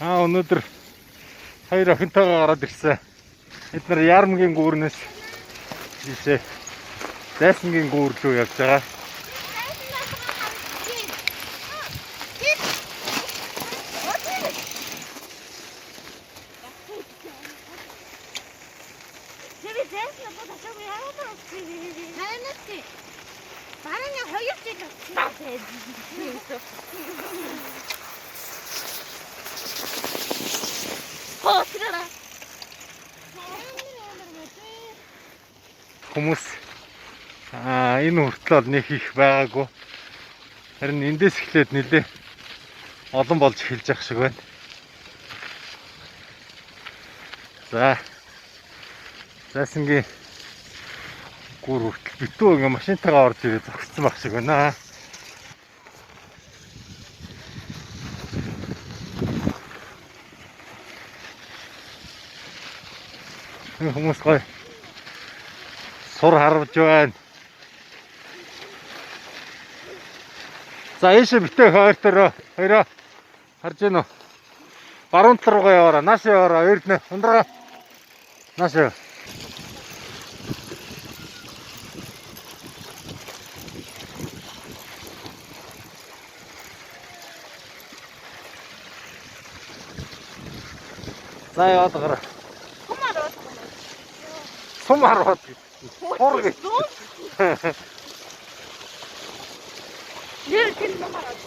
Өнөөдөр хоёр охинтойгоо гараад ирсэн. Бид нар Яармгийн гүүрнээс жишээ Зайсангийн гүүр рүү явж байгаа. Хүмүүс энэ хүртэл нэг их байгаагүй. Харин эндээс эхлээд нэлээ олон болж эхэлж байгаа шиг байна. За. Зайсангийн гүүр хүртэл битүү ингээ машинтайгаа орж ирээ зогссон байх шиг байна. Хүмүүс гоё сур харвж байна. За ийшээ битээ хоёроо харж гэнэ үү? Баруун тал руугаа яваараа, нааш яваараа, эрдэнэ, ундраа. Нааш яа. За яваад гараа. Сум хараад. Хор гэж. Нэр тийм хараад.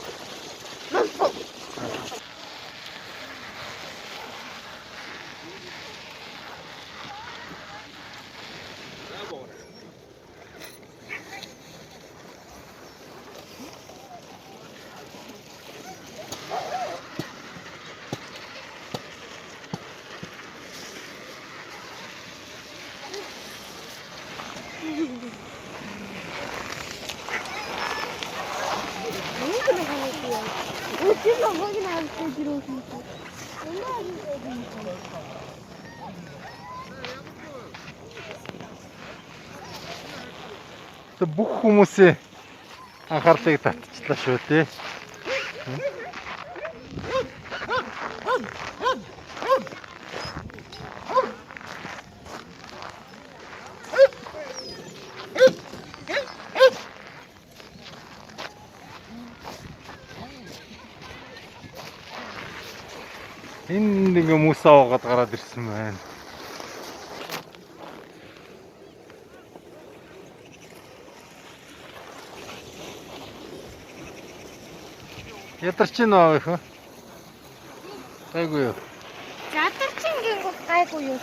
Бүх хүмүүсийн анхаарлыг татчихлаа шүү дээ. Энэ нэг мөс аваад гараад ирсэн байна. Ядарч нөө их. Гайгүй юу? Ядарч гингүү гайгүй юу?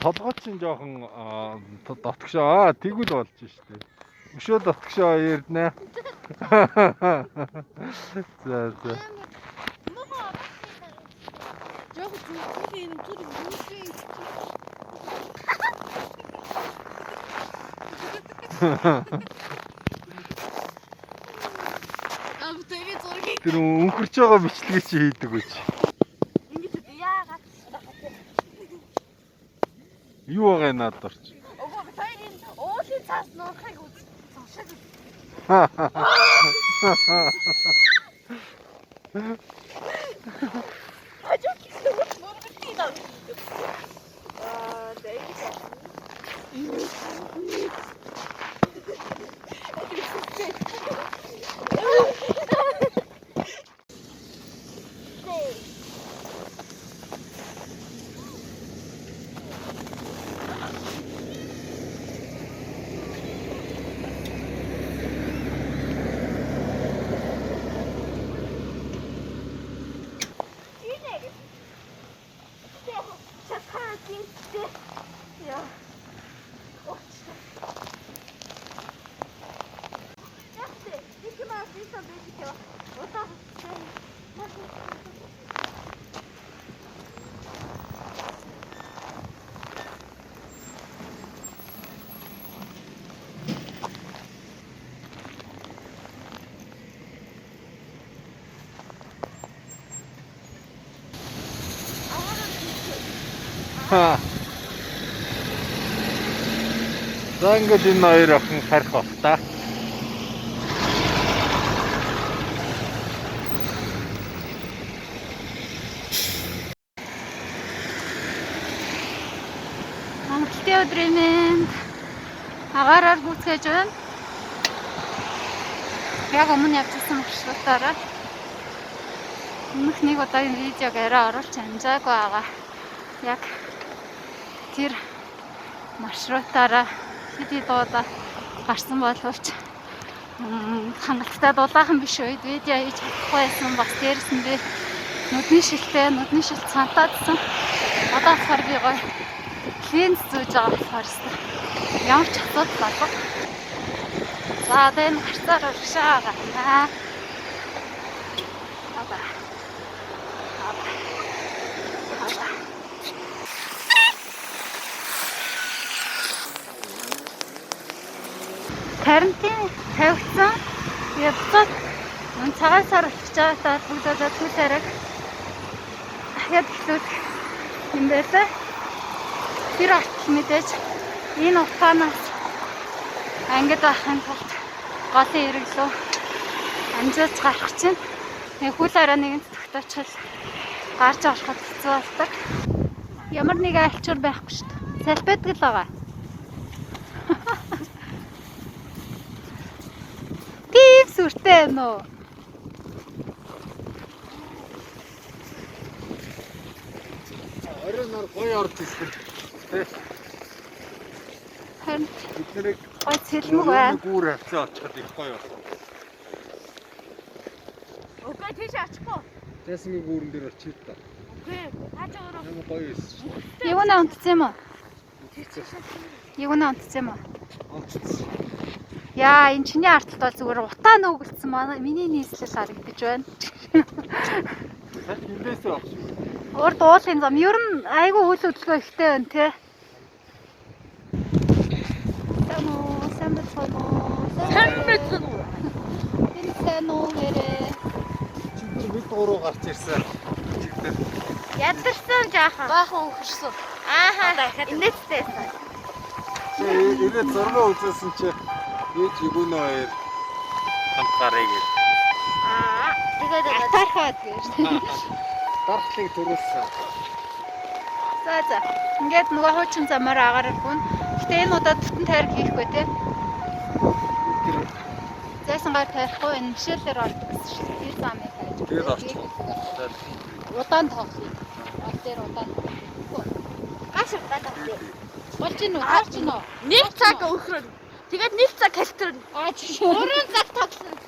Толгой чинь жоохон дотгошоо. Тэгвэл болж штэ. Өшөө дотгошоо эрдэнэ. За. Жог зүгтийн зүрх үүсгэн. Тэр өнхөрч байгаа бичлэгээ чи хийдэг үү? Ингэж яагаад? Юу байгаа надад орч. Ого би хоёрын уулын цаас нуухыг үз. Зогшоод. Хажуу хэсэг мөрөдтэй даа. За ингээд энэ хоёр охин харих бах та. Амралтын өдрийн мэнд агаараар гүйцээж байна. Яг өмнө явчихсан маршрутаараа өмнөх нэг удаагийн видеог арай оруулж амжаагүй байгаа. Яг тэр маршрутаараа хэдий дуудаа гарсан боловч хангалттай дулаахан биш үед видео хийж чадахгүй байсан. Бас дээрсэндээ нүдний шилт цантаадсан. Одоо болохоор би гоё линз зүүж байгаа болохоор ямар ч асуудал алга. За энэ гарцаар урагшаа гана. Карантин тавигдсан. Тэгээ буцаад цагаан сар болчихж байгаадаа бүгдээ түлээрэг дахиад эхлүүлэх юм байлаа. Тэр артл мэдээж энэ утгаанаас ангид байхын тулд голын эреглөө амжуулж гарах чинь хөл арай нэгэн тогтоочвол гарч ороход хэцүү болдог. Ямар нэг айлчур байхгүй шүү дээ. Салбайдаг л байгаа. Тийм сүртэй байна уу? Оройноор гоё орж ирсэн. Харин Биднийг гой цэлмэг байна. гүүр авчаа очиход их гоё болсон. Окей, тийш очихгүй. Тэсний гүүрэн дээр очив та. Окей, хажуугаар. Ямар гоё байсан шүү дээ. Юунаа унтсан юм уу? Юунаа унтсан юм уу? Онцсон. Яа, энэ чиний арталт бол зүгээр утаа нөөгөлдсөн манай миний нийслэл харагдаж байна. Сая эндээсээ авч. Урд уулын зам ер нь айгүй үйл хөдлөгөө ихтэй байна те. Сайн байна уу? Энэ сайн уу гэрээ. Чигтэр бид гурав гарч ирсэн. Чигтэр. Ядарсан жаахан. Баахан өнгөрсөн. Ааха. Инээдтэйсэн. Тэгээд зураг үзсэн чи ээж өгөнө хоёр хамт гарыг ир. Тэгээд атархаад гэж. Дархлыг төрүүлсэн. За. Ингээд нөгөө хуучин замаар агаар иргүн. Гэтэ энэ удаа бүтэн тайраг хийхгүй те. Зайсан гар тарихгүй энэ мишэлээр ордог гэсэн шүү дээ. Тэр замыг хайж. Тэгээд орчих. Удаан тоглоё. Ал дээр удаан. Гаш удаан тоглоё. Болж гин үү? Харж гин үү? Нэг цаг өхрөн. Тэгээд нэг цаг хэлтэрнэ. Уран цаг тоглоно.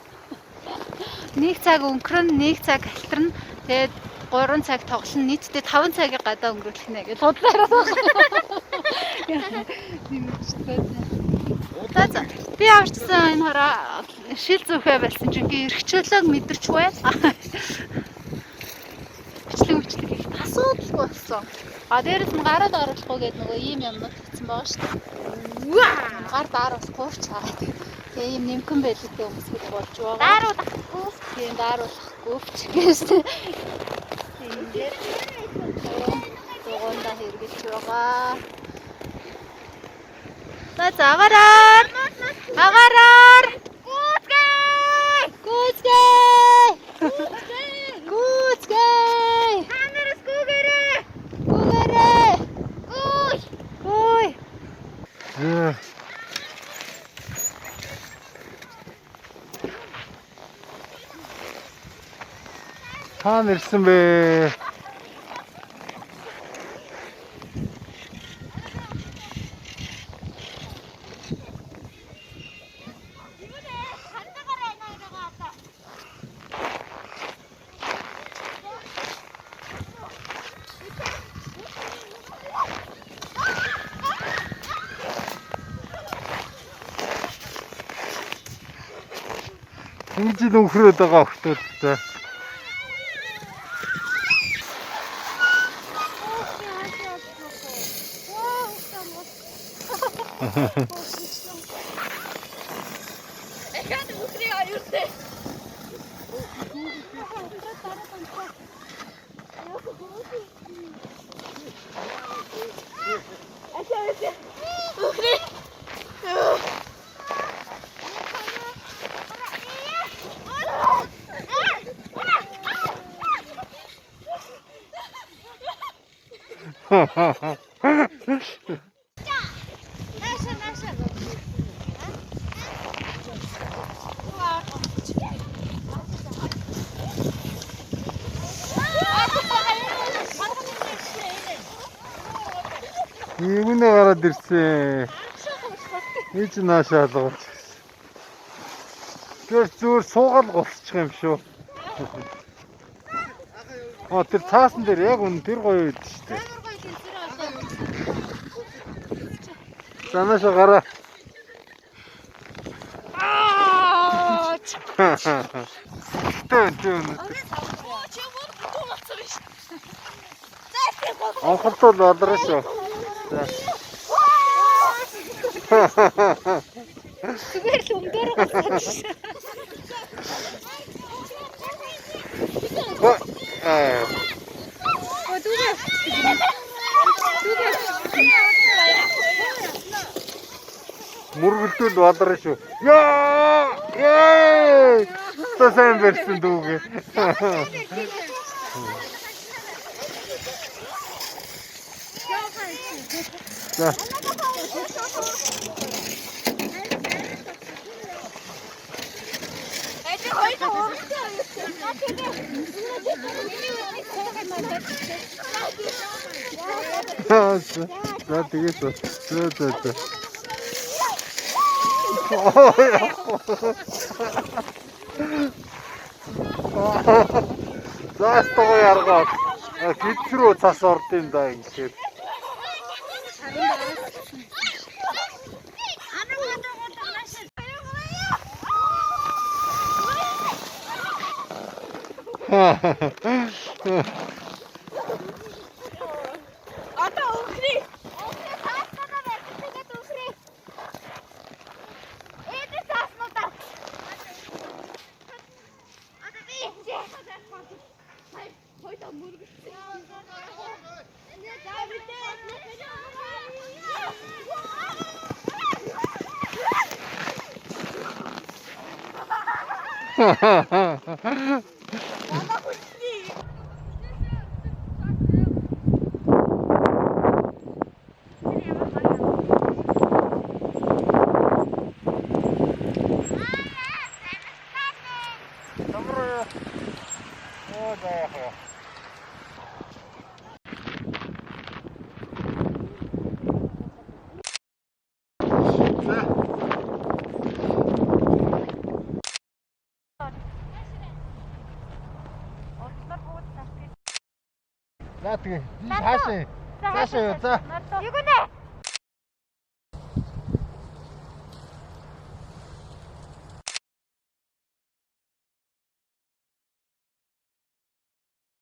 Нэг цаг өнгөрөн, нэг цаг хэлтэрнэ. Тэгээд 3 цаг тоглоно. Нийтдээ 5 цагийг гадаа өнгөрүүлэх нэ гэж бодлоо. За. Би авчсан энэ хараа шил зүхэ байсан чинь эргчүүлэг мэдэрч байна. Бичлэг их асуудалгүй болсон. Дээрээс нь гараад оруулахгүй гэдэг нөгөө ийм юмнууд хийсэн байгаа шүү дээ. Гар даараас гуурч хаад. Тэгээ ийм нэмхэн байлгүй хүмүүс гэж болж байгаа. Дааруулахгүй. Тийм дааруулахгүй ч гэсэн. Тийм дээр дугуйнда хэрэгж байгаа. За агараар. Гүцгээ. Ханаас гүгээрээ. Гуй. Хаана ирсэн бэ? Ингэж нөхрөөд байгаа охтуудтай. Эхад өхрий аюултай. Иймнээ гараад ирсэн. Энд ч наашаа алгуулж. Тэр зүгээр суугаал голчих юм шүү. Тэр цаасан дээр яг үн тэр гоё үед шүү дээ. Санаашаа гараа. Тэн. Анхалтал болроо шүү. Зүгээр л өмдөр гацсан. Мөргөлтөнд болроо шүү. Яа! Сайн барьсан дүүгээ. За. За тэгээд за. Заастгаа яргаад хэдрүү цас орд юм да ингээд. Одоо өхрий. За тэгээ хаашаа. За. Юу гэнэ?